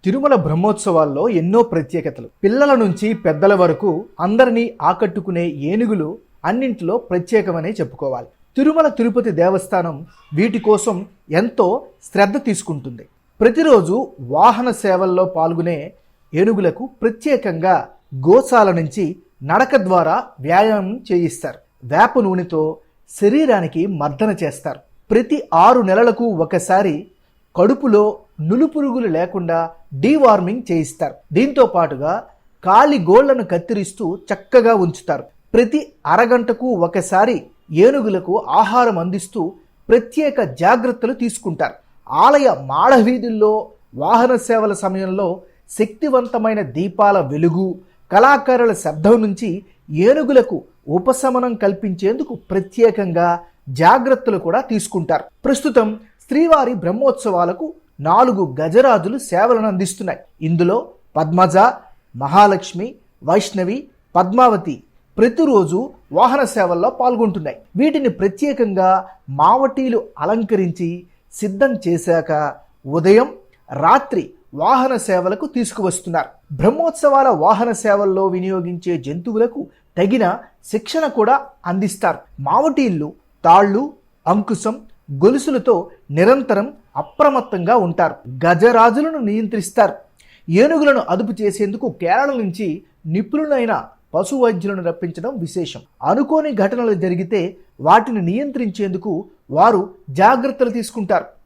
తిరుమల బ్రహ్మోత్సవాల్లో ఎన్నో ప్రత్యేకతలు. పిల్లల నుంచి పెద్దల వరకు అందరినీ ఆకట్టుకునే ఏనుగులు అన్నింటిలో ప్రత్యేకమనే చెప్పుకోవాలి. తిరుమల తిరుపతి దేవస్థానం వీటి కోసం ఎంతో శ్రద్ధ తీసుకుంటుంది. ప్రతిరోజు వాహన సేవల్లో పాల్గొనే ఏనుగులకు ప్రత్యేకంగా గోశాల నుంచి నడక ద్వారా వ్యాయామం చేయిస్తారు. వేప నూనెతో శరీరానికి మర్దన చేస్తారు. ప్రతి 6 నెలలకు ఒకసారి కడుపులో నులుపురుగులు లేకుండా డీవార్మింగ్ చేయిస్తారు. దీంతో పాటుగా కాలి గోళ్లను కత్తిరిస్తూ చక్కగా ఉంచుతారు. ప్రతి అరగంటకు ఒకసారి ఏనుగులకు ఆహారం అందిస్తూ ప్రత్యేక జాగ్రత్తలు తీసుకుంటారు. ఆలయ మాడవీధుల్లో వాహన సేవల సమయంలో శక్తివంతమైన దీపాల వెలుగు, కళాకారుల శబ్దం నుంచి ఏనుగులకు ఉపశమనం కల్పించేందుకు ప్రత్యేకంగా జాగ్రత్తలు కూడా తీసుకుంటారు. ప్రస్తుతం శ్రీవారి బ్రహ్మోత్సవాలకు 4 గజరాజులు సేవలను అందిస్తున్నాయి. ఇందులో పద్మజ, మహాలక్ష్మి, వైష్ణవి, పద్మావతి ప్రతిరోజు వాహన సేవల్లో పాల్గొంటున్నాయి. వీటిని ప్రత్యేకంగా మావటీలు అలంకరించి సిద్ధం చేశాక ఉదయం, రాత్రి వాహన సేవలకు తీసుకువస్తున్నారు. బ్రహ్మోత్సవాల వాహన సేవల్లో వినియోగించే జంతువులకు తగిన శిక్షణ కూడా అందిస్తారు. మావటీళ్ళు తాళ్ళు, అంకుశం, గొలుసులతో నిరంతరం అప్రమత్తంగా ఉంటారు. గజరాజులను నియంత్రిస్తారు. ఏనుగులను అదుపు చేసేందుకు కేరళ నుంచి నిపుణులైన పశు వైద్యులను రప్పించడం విశేషం. అనుకోని ఘటనలు జరిగితే వాటిని నియంత్రించేందుకు వారు జాగ్రత్తలు తీసుకుంటారు.